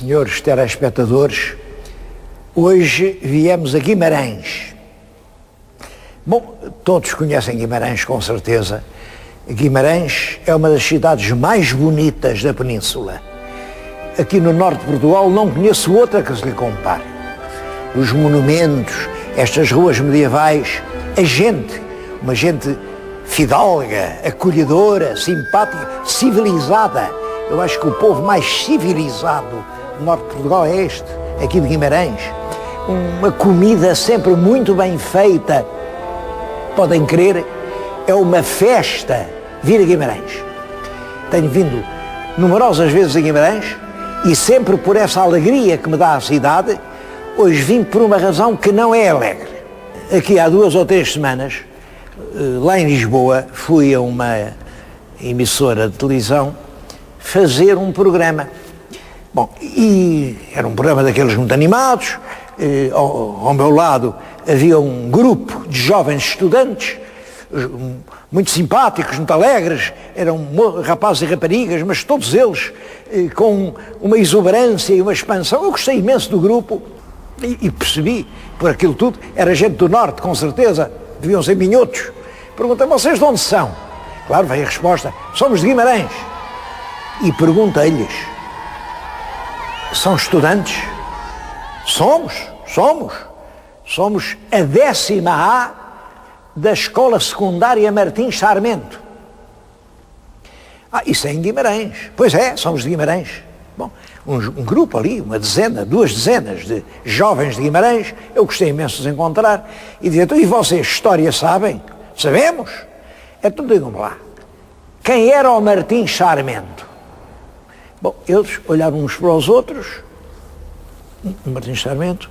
senhores telespectadores, hoje viemos a Guimarães. Bom, todos conhecem Guimarães com certeza. Guimarães é uma das cidades mais bonitas da península. Aqui no norte de Portugal não conheço outra que se lhe compare. Os monumentos, estas ruas medievais, a gente, uma gente fidalga, acolhedora, simpática, civilizada. Eu acho que o povo mais civilizado do norte de Portugal é este, aqui de Guimarães. Uma comida sempre muito bem feita. Podem crer, é uma festa vir a Guimarães. Tenho vindo numerosas vezes a Guimarães e sempre por essa alegria que me dá a cidade. Hoje vim por uma razão que não é alegre. Aqui há 2 ou 3 semanas, lá em Lisboa, fui a uma emissora de televisão fazer um programa. Bom, e era um programa daqueles muito animados. Ao meu lado havia um grupo de jovens estudantes, muito simpáticos, muito alegres, eram rapazes e raparigas, mas todos eles com uma exuberância e uma expansão. Eu gostei imenso do grupo e percebi, por aquilo tudo, era gente do norte, com certeza, deviam ser minhotos. Perguntei, vocês de onde são? Claro, veio a resposta, somos de Guimarães. E perguntei-lhes, são estudantes? Somos a 10ª A da Escola Secundária Martins Sarmento. Isso é em Guimarães. Pois é, somos de Guimarães. Bom, um grupo ali, 2 dezenas de jovens de Guimarães, eu gostei imenso de os encontrar, e dizia, e vocês, história sabem? Sabemos? Então digam-me lá, quem era o Martins Sarmento? Bom, eles olharam uns para os outros. Martins Sarmento.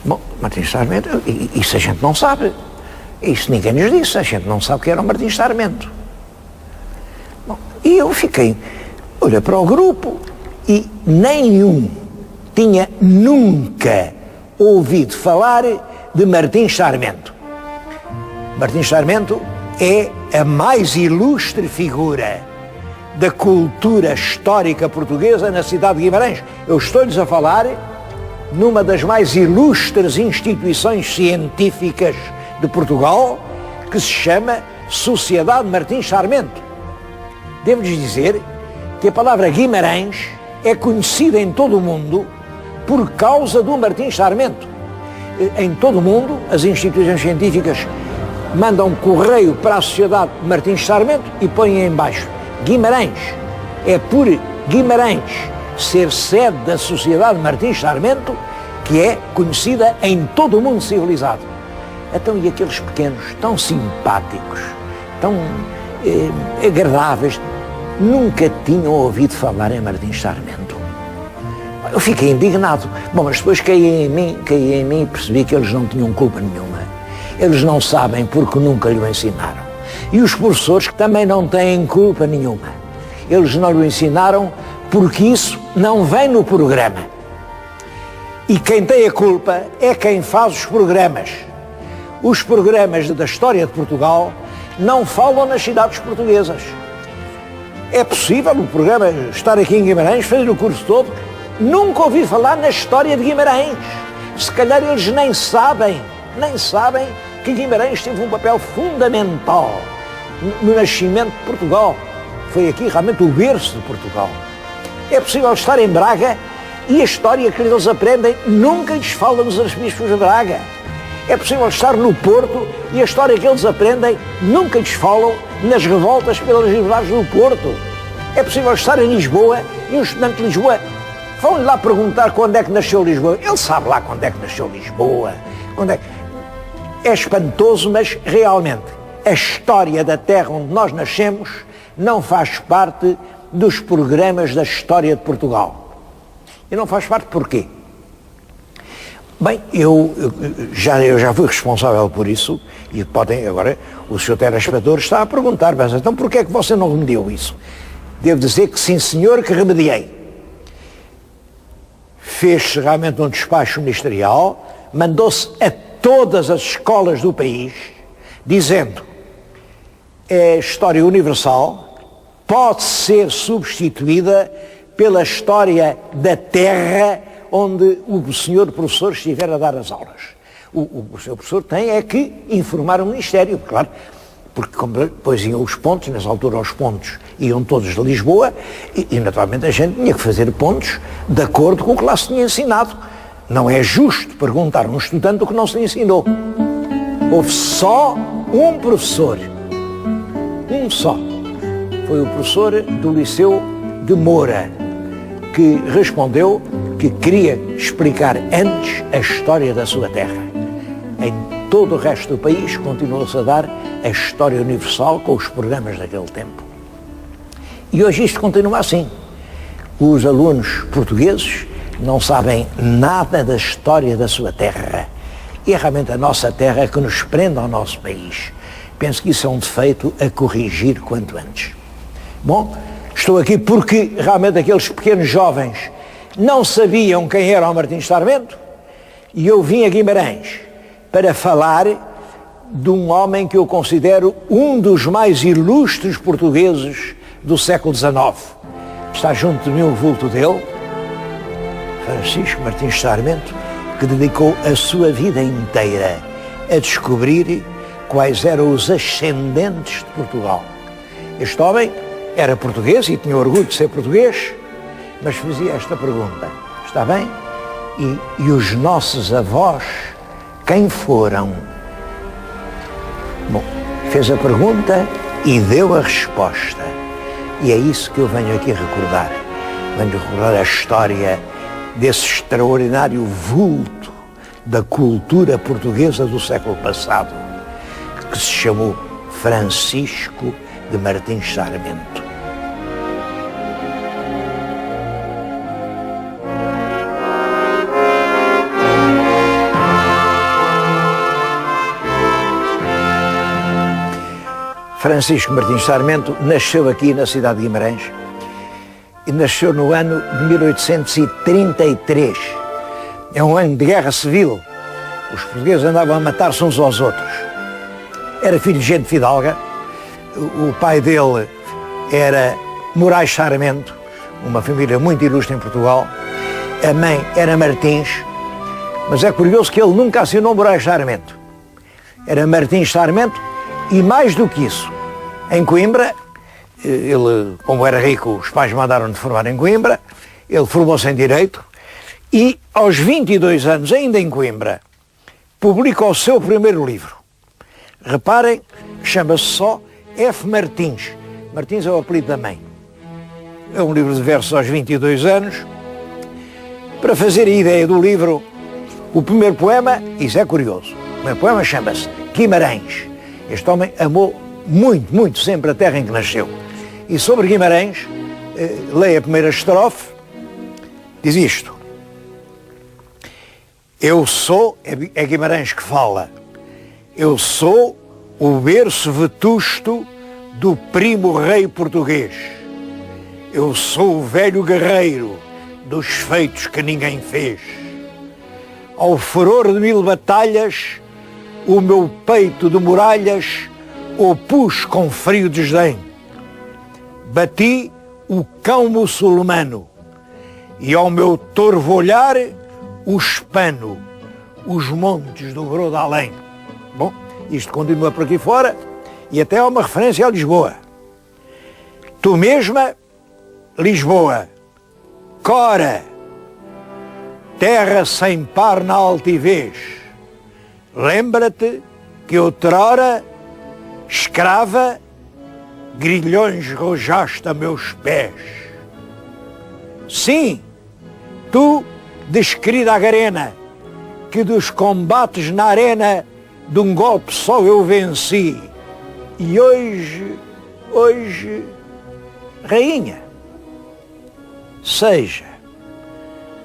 Bom, Martins Sarmento, isso a gente não sabe. Isso ninguém nos disse, a gente não sabe quem era o Martins Sarmento. Bom, e eu fiquei, olhei para o grupo e nenhum tinha nunca ouvido falar de Martins Sarmento. Martins Sarmento é a mais ilustre figura da cultura histórica portuguesa na cidade de Guimarães. Eu estou-lhes a falar numa das mais ilustres instituições científicas de Portugal, que se chama Sociedade Martins Sarmento. Devo-lhes dizer que a palavra Guimarães é conhecida em todo o mundo por causa do Martins Sarmento. Em todo o mundo, as instituições científicas mandam um correio para a Sociedade Martins Sarmento e põem em baixo Guimarães. É por Guimarães ser sede da Sociedade Martins Sarmento que é conhecida em todo o mundo civilizado. Então, e aqueles pequenos, tão simpáticos, tão agradáveis, nunca tinham ouvido falar em Martins Sarmento. Eu fiquei indignado. Bom, mas depois caí em mim e percebi que eles não tinham culpa nenhuma. Eles não sabem porque nunca lhe ensinaram. E os professores que também não têm culpa nenhuma. Eles não lhe ensinaram porque isso não vem no programa. E quem tem a culpa é quem faz os programas. Os programas da história de Portugal não falam nas cidades portuguesas. É possível o programa estar aqui em Guimarães, fazer o curso todo, nunca ouvi falar na história de Guimarães. Se calhar eles nem sabem que Guimarães teve um papel fundamental no nascimento de Portugal. Foi aqui realmente o berço de Portugal. É possível estar em Braga e a história que eles aprendem nunca lhes fala nos arcebispos de Braga. É possível estar no Porto e a história que eles aprendem nunca lhes falam nas revoltas pelas liberdades do Porto. É possível estar em Lisboa e um estudante de Lisboa vão-lhe lá perguntar quando é que nasceu Lisboa. Ele sabe lá quando é que nasceu Lisboa. É espantoso, mas realmente a história da terra onde nós nascemos não faz parte dos programas da história de Portugal. E não faz parte porquê? Bem, eu já fui responsável por isso e podem agora, o Sr. telespectador está a perguntar, mas então porquê é que você não remediou isso? Devo dizer que sim, senhor, que remediei. Fez-se realmente um despacho ministerial, mandou-se a todas as escolas do país, dizendo, é história universal, pode ser substituída pela história da terra onde o senhor professor estiver a dar as aulas. O senhor professor tem é que informar o Ministério, claro, porque como depois iam os pontos, nessa altura os pontos iam todos de Lisboa, e naturalmente a gente tinha que fazer pontos de acordo com o que lá se tinha ensinado. Não é justo perguntar a um estudante o que não se lhe ensinou. Houve só um professor, um só, foi o professor do Liceu de Moura, que respondeu que queria explicar antes a história da sua terra. Em todo o resto do país continuou-se a dar a história universal com os programas daquele tempo. E hoje isto continua assim. Os alunos portugueses não sabem nada da história da sua terra. E é realmente a nossa terra que nos prende ao nosso país. Penso que isso é um defeito a corrigir quanto antes. Bom, estou aqui porque realmente aqueles pequenos jovens não sabiam quem era o Martins Sarmento e eu vim a Guimarães para falar de um homem que eu considero um dos mais ilustres portugueses do século XIX. Está junto de mim o vulto dele, Francisco Martins Sarmento, que dedicou a sua vida inteira a descobrir quais eram os ascendentes de Portugal. Este homem era português e tinha orgulho de ser português, mas fazia esta pergunta, está bem? E os nossos avós, quem foram? Bom, fez a pergunta e deu a resposta. E é isso que eu venho aqui recordar. Venho recordar a história desse extraordinário vulto da cultura portuguesa do século passado, que se chamou Francisco de Martins Sarmento. Francisco Martins Sarmento nasceu aqui na cidade de Guimarães e nasceu no ano de 1833. É um ano de guerra civil. Os portugueses andavam a matar-se uns aos outros. Era filho de gente fidalga. O pai dele era Moraes Sarmento, uma família muito ilustre em Portugal. A mãe era Martins, mas é curioso que ele nunca assinou Moraes Sarmento. Era Martins Sarmento e mais do que isso, em Coimbra, ele, como era rico, os pais mandaram de formar em Coimbra, ele formou-se em Direito e aos 22 anos, ainda em Coimbra, publica o seu primeiro livro. Reparem, chama-se só F. Martins. Martins é o apelido da mãe. É um livro de versos aos 22 anos. Para fazer a ideia do livro, o primeiro poema, isso é curioso, o primeiro poema chama-se Guimarães. Este homem amou muito, muito sempre a terra em que nasceu. E sobre Guimarães, leia a primeira estrofe, diz isto. Eu sou, é Guimarães que fala, eu sou o berço vetusto do primo rei português. Eu sou o velho guerreiro dos feitos que ninguém fez. Ao furor de 1000 batalhas, o meu peito de muralhas opus com frio desdém. Bati o cão muçulmano e ao meu torvo olhar o espano, os montes do brodo além. Bom, isto continua por aqui fora e até há uma referência a Lisboa. Tu mesma, Lisboa, Cora, terra sem par na altivez, lembra-te que outrora, escrava, grilhões rojaste a meus pés. Sim, tu, desquerida Agarena, que dos combates na arena de um golpe só eu venci. E hoje, rainha, seja,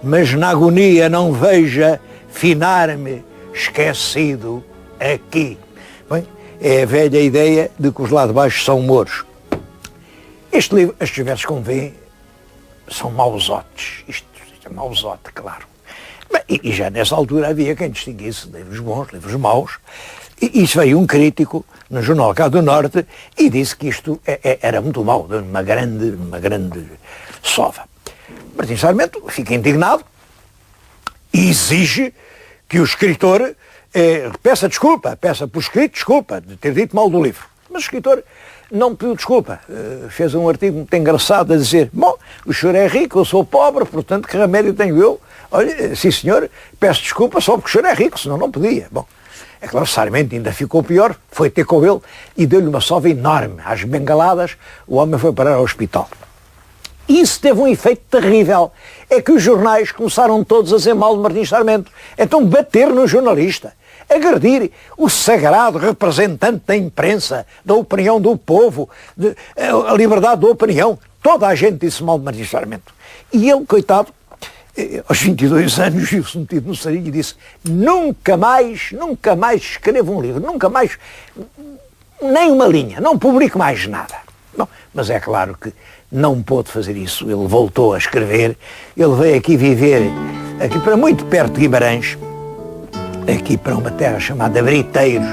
mas na agonia não veja finar-me esquecido aqui. Bem, é a velha ideia de que os lá de baixo são mouros. Este livro, estes versos, como vêem, são mausotes. Isto é mausote, claro. Bem, e já nessa altura havia quem distinguisse livros bons, livros maus, E isso veio um crítico no jornal cá do Norte e disse que isto era muito mau, uma grande sova. Martins Sarmento fica indignado e exige que o escritor peça por escrito desculpa de ter dito mal do livro. Mas o escritor não pediu desculpa. Fez um artigo muito engraçado a dizer: bom, o senhor é rico, eu sou pobre, portanto que remédio tenho eu? Olha, sim senhor, peço desculpa só porque o senhor é rico, senão não podia. Bom, é claro, Sarmento ainda ficou pior, foi ter com ele e deu-lhe uma sova enorme. Às bengaladas, o homem foi parar ao hospital. Isso teve um efeito terrível. É que os jornais começaram todos a dizer mal de Martins Sarmento. Então bater no jornalista, agredir o sagrado representante da imprensa, da opinião do povo, a liberdade da opinião. Toda a gente disse mal de Martins Sarmento. E ele, coitado, aos 22 anos, viu-se metido no sarilho e disse: nunca mais escrevo um livro, nunca mais, nem uma linha, não publico mais nada. Bom, mas é claro que não pôde fazer isso. Ele voltou a escrever, ele veio aqui viver, aqui para muito perto de Guimarães, aqui para uma terra chamada Briteiros,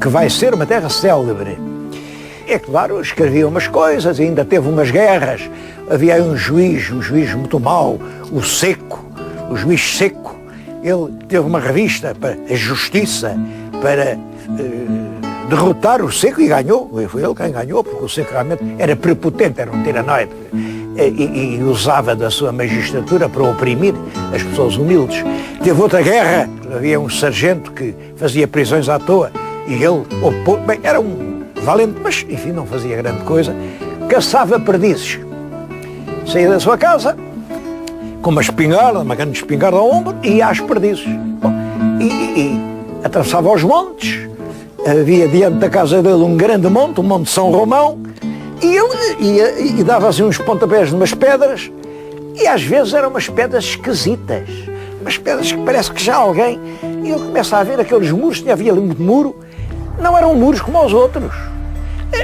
que vai ser uma terra célebre. É claro, escrevia umas coisas, ainda teve umas guerras, havia aí um juiz muito mau, o juiz Seco. Ele teve uma revista para a Justiça, para derrotar o Seco, e ganhou. Foi ele quem ganhou, porque o Seco realmente era prepotente, era um tiranoide, e usava da sua magistratura para oprimir as pessoas humildes. Teve outra guerra, havia um sargento que fazia prisões à toa, e ele era um valente, mas enfim, não fazia grande coisa, caçava perdizes. Saía da sua casa com uma grande espingarda ao ombro, e ia às perdizes. Bom, e atravessava os montes. Havia diante da casa dele um grande monte, o Monte São Romão, e ele ia e dava assim uns pontapés de umas pedras, e às vezes eram umas pedras esquisitas, umas pedras que parece que já alguém... E ele começa a ver aqueles muros, havia ali muito muro, não eram muros como os outros.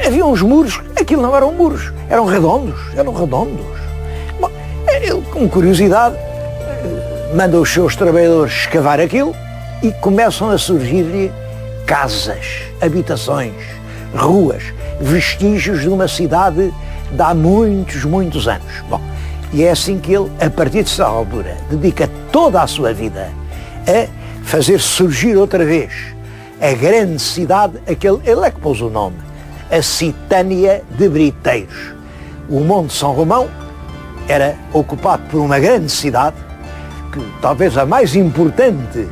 Havia uns muros, aquilo não eram muros, eram redondos. Bom, ele, com curiosidade, manda os seus trabalhadores escavar aquilo e começam a surgir-lhe casas, habitações, ruas, vestígios de uma cidade de há muitos anos. Bom, e é assim que ele, a partir dessa altura, dedica toda a sua vida a fazer surgir outra vez a grande cidade, ele é que pôs o nome, a Citânia de Briteiros. O Monte São Romão era ocupado por uma grande cidade, que talvez a mais importante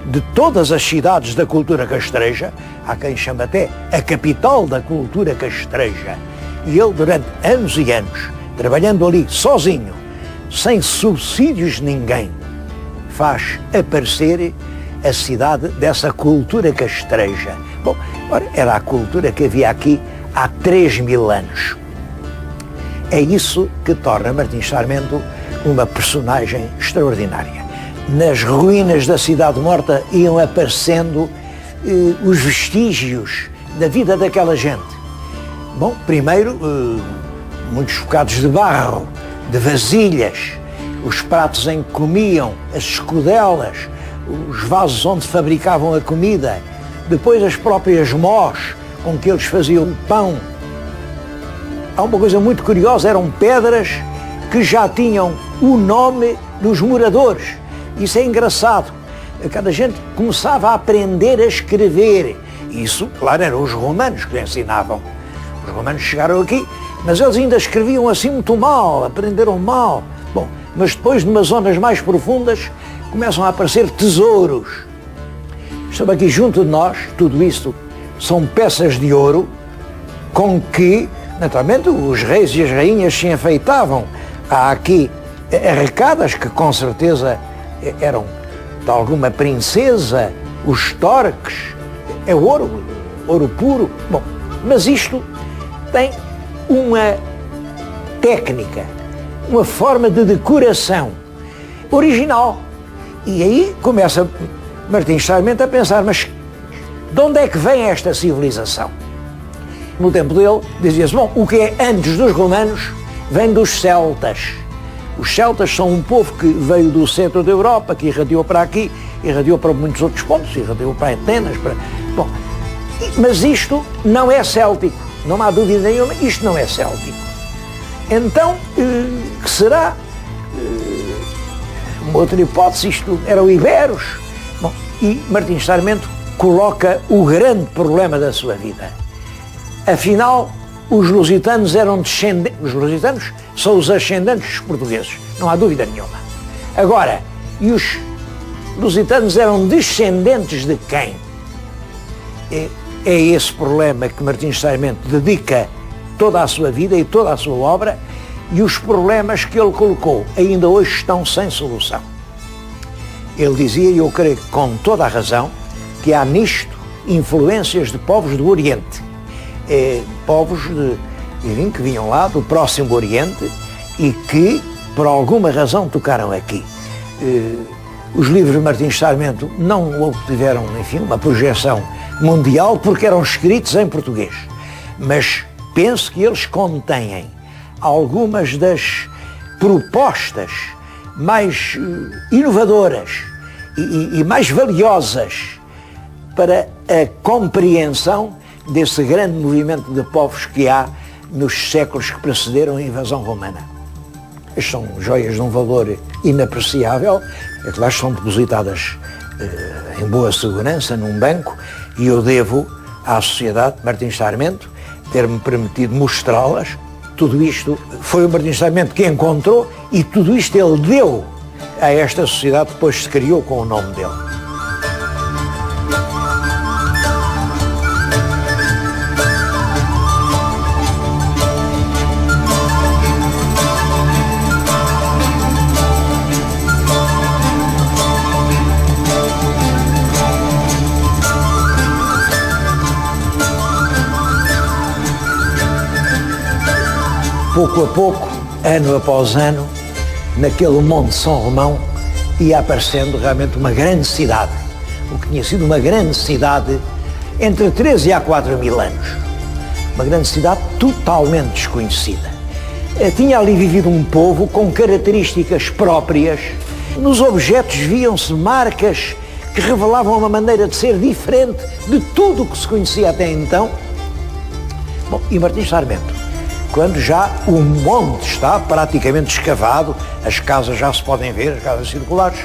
de todas as cidades da cultura castreja, há quem chama até a capital da cultura castreja. E ele, durante anos e anos, trabalhando ali sozinho, sem subsídios de ninguém, faz aparecer a cidade dessa cultura castreja. Bom, ora, era a cultura que havia aqui há 3.000 anos. É isso que torna Martins Sarmento uma personagem extraordinária. Nas ruínas da cidade morta iam aparecendo os vestígios da vida daquela gente. Bom, primeiro, muitos bocados de barro, de vasilhas, os pratos em que comiam, as escudelas, os vasos onde fabricavam a comida, depois as próprias mós com que eles faziam o pão. Há uma coisa muito curiosa, eram pedras que já tinham o nome dos moradores. Isso é engraçado. Cada gente começava a aprender a escrever. Isso, claro, eram os romanos que lhe ensinavam. Os romanos chegaram aqui, mas eles ainda escreviam assim muito mal, aprenderam mal. Bom, mas depois, numas zonas mais profundas, começam a aparecer tesouros. Estão aqui junto de nós, tudo isto são peças de ouro com que, naturalmente, os reis e as rainhas se enfeitavam. Há aqui arrecadas que com certeza eram de alguma princesa, os torques, é ouro puro. Bom, mas isto tem uma técnica, uma forma de decoração original. E aí começa Martins Sarmento a pensar, mas de onde é que vem esta civilização? No tempo dele dizia-se, bom, o que é antes dos romanos vem dos celtas. Os celtas são um povo que veio do centro da Europa, que irradiou para aqui, irradiou para muitos outros pontos, irradiou para Atenas. Bom, Mas isto não é céltico, não há dúvida nenhuma, isto não é céltico. Então, que será? Uma outra hipótese, isto eram iberos. Bom, e Martins Sarmento coloca o grande problema da sua vida. Afinal, os lusitanos eram descendentes, os lusitanos são os ascendentes dos portugueses, não há dúvida nenhuma. Agora, e os lusitanos eram descendentes de quem? É esse problema que Martins Sarmento dedica toda a sua vida e toda a sua obra, e os problemas que ele colocou ainda hoje estão sem solução. Ele dizia, e eu creio que com toda a razão, que há nisto influências de povos do Oriente, povos que vinham lá do Próximo Oriente e que, por alguma razão, tocaram aqui. Os livros de Martins Sarmento não obtiveram, enfim, uma projeção mundial porque eram escritos em português, mas penso que eles contêm algumas das propostas mais inovadoras e mais valiosas para a compreensão desse grande movimento de povos que há nos séculos que precederam a invasão romana. Estas são joias de um valor inapreciável, é que lá estão depositadas em boa segurança num banco, e eu devo à Sociedade Martins Sarmento ter-me permitido mostrá-las. Tudo isto foi o Martins Sarmento que encontrou, e tudo isto ele deu a esta sociedade, depois se criou com o nome dele. Pouco a pouco, ano após ano, naquele Monte São Romão, ia aparecendo realmente uma grande cidade, o que tinha sido uma grande cidade entre 3 e há 4 mil anos. Uma grande cidade totalmente desconhecida. Tinha ali vivido um povo com características próprias. Nos objetos viam-se marcas que revelavam uma maneira de ser diferente de tudo o que se conhecia até então. Bom, e Martins Sarmento, quando já o monte está praticamente escavado, as casas já se podem ver, as casas circulares,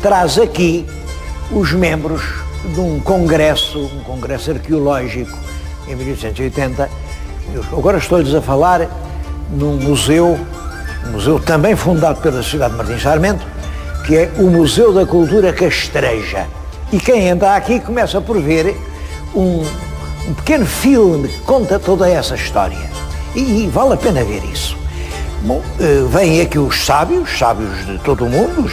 traz aqui os membros de um congresso arqueológico em 1880. Agora estou-lhes a falar num museu também fundado pela Sociedade Martins Sarmento, que é o Museu da Cultura Castreja. E quem entra aqui começa por ver um pequeno filme que conta toda essa história. E vale a pena ver isso. Bom, vêm aqui os sábios de todo o mundo.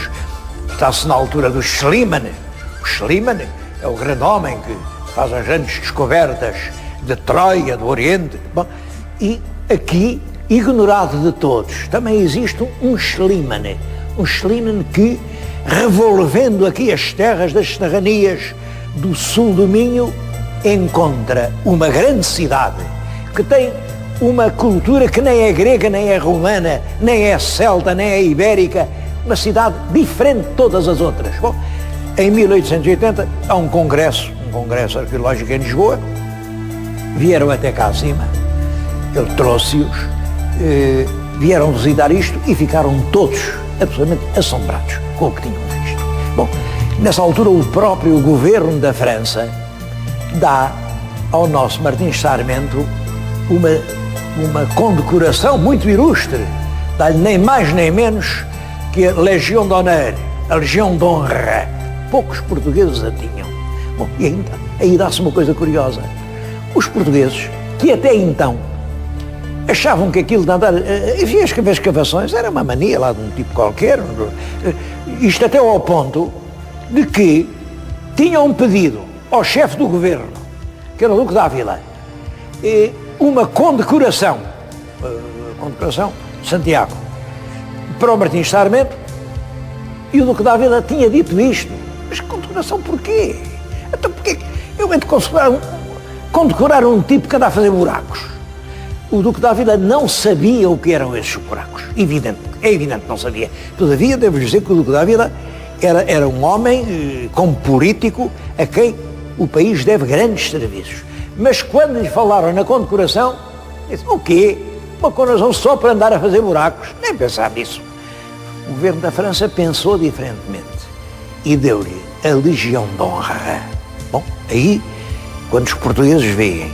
Está-se na altura do Schliemann. O Schliemann é o grande homem que faz as grandes descobertas de Troia, do Oriente. Bom, e aqui, ignorado de todos, também existe um Schliemann. Um Schliemann que, revolvendo aqui as terras das serranias do sul do Minho, encontra uma grande cidade que tem uma cultura que nem é grega, nem é romana, nem é celta, nem é ibérica, uma cidade diferente de todas as outras. Bom, em 1880 há um congresso arqueológico em Lisboa, vieram até cá acima, ele trouxe-os, vieram visitar isto e ficaram todos absolutamente assombrados com o que tinham visto. Bom, nessa altura o próprio governo da França dá ao nosso Martins Sarmento uma condecoração muito ilustre, dá-lhe nem mais nem menos que a Legião d'Honneur, a Legião de Honra. Poucos portugueses a tinham. Bom, e ainda, aí dá-se uma coisa curiosa. Os portugueses, que até então achavam que aquilo de andar, havia escavações, era uma mania lá de um tipo qualquer, isto até ao ponto de que tinham pedido ao chefe do governo, que era o Duque d'Ávila, uma condecoração de Santiago, para o Martins Sarmento, e o Duque d'Ávila tinha dito isto. Mas condecoração porquê? Então porquê? Eu vou condecorar um tipo que anda a fazer buracos. O Duque d'Ávila não sabia o que eram esses buracos. É evidente que não sabia. Todavia, devo dizer que o Duque d'Ávila era um homem, como político, a quem o país deve grandes serviços. Mas quando lhe falaram na condecoração, disse, o quê? Uma condecoração só para andar a fazer buracos? Nem pensar nisso. O governo da França pensou diferentemente e deu-lhe a Legião de Honra. Bom, aí, quando os portugueses veem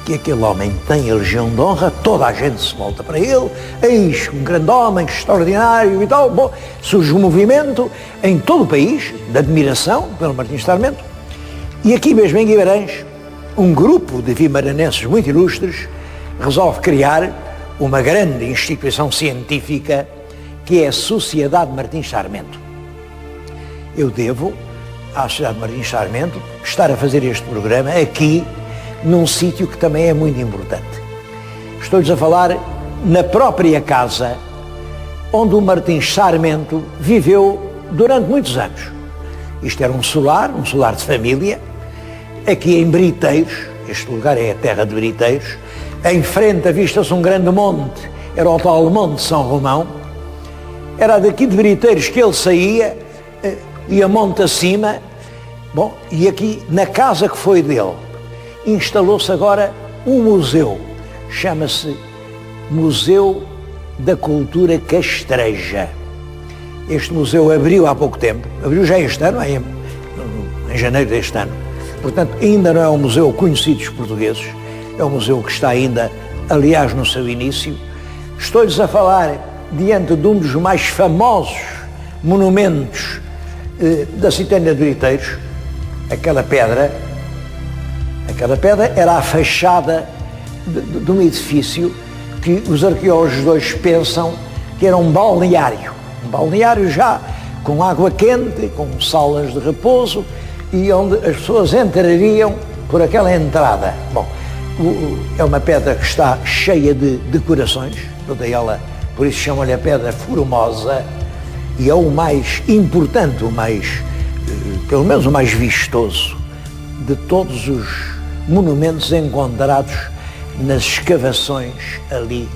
que aquele homem tem a Legião de Honra, toda a gente se volta para ele, eis um grande homem, extraordinário e tal. Bom, surge um movimento em todo o país de admiração pelo Martins Sarmento. E aqui mesmo em Guimarães, um grupo de vimaranenses muito ilustres resolve criar uma grande instituição científica que é a Sociedade Martins Sarmento. Eu devo à Sociedade Martins Sarmento estar a fazer este programa aqui num sítio que também é muito importante. Estou-lhes a falar na própria casa onde o Martins Sarmento viveu durante muitos anos. Isto era um solar de família, aqui em Briteiros, este lugar é a terra de Briteiros, em frente avista-se um grande monte, era o tal Monte de São Romão, era daqui de Briteiros que ele saía, ia monte acima, bom, e aqui na casa que foi dele, instalou-se agora um museu, chama-se Museu da Cultura Castreja. Este museu abriu há pouco tempo, abriu já este ano, em janeiro deste ano. Portanto, ainda não é um museu conhecido dos portugueses, é um museu que está ainda, aliás, no seu início. Estou-lhes a falar diante de um dos mais famosos monumentos da Citânia de Briteiros. Aquela pedra era a fachada de um edifício que os arqueólogos de hoje pensam que era um balneário já com água quente, com salas de repouso e onde as pessoas entrariam por aquela entrada. Bom, é uma pedra que está cheia de decorações, toda ela, por isso chamam-lhe a pedra formosa, e é o mais importante, pelo menos o mais vistoso de todos os monumentos encontrados nas escavações ali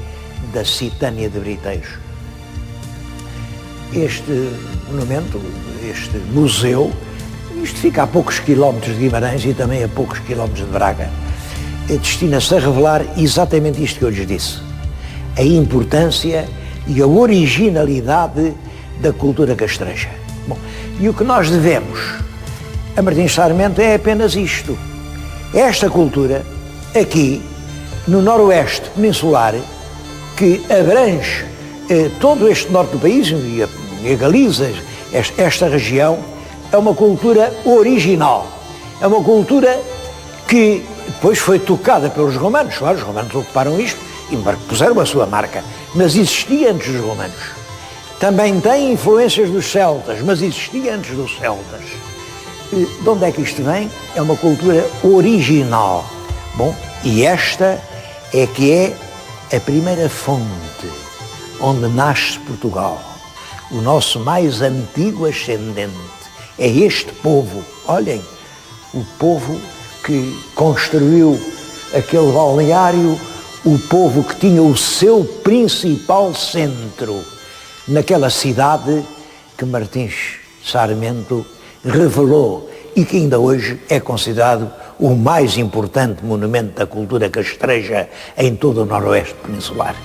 da Citânia de Briteiros. Este monumento, este museu, isto fica a poucos quilómetros de Guimarães e também a poucos quilómetros de Braga, destina-se a revelar exatamente isto que eu lhes disse, a importância e a originalidade da cultura castreja. Bom, e o que nós devemos a Martins Sarmento é apenas isto. Esta cultura, aqui, no noroeste peninsular, que abrange todo este norte do país, e a Galiza, esta região, é uma cultura original. É uma cultura que depois foi tocada pelos romanos. Claro, os romanos ocuparam isto e puseram a sua marca, mas existia antes dos romanos. Também tem influências dos celtas, mas existia antes dos celtas. De onde é que isto vem? É uma cultura original. Bom, e esta é que é a primeira fonte onde nasce Portugal. O nosso mais antigo ascendente é este povo. Olhem, o povo que construiu aquele balneário, o povo que tinha o seu principal centro naquela cidade que Martins Sarmento revelou e que ainda hoje é considerado o mais importante monumento da cultura castreja em todo o noroeste peninsular.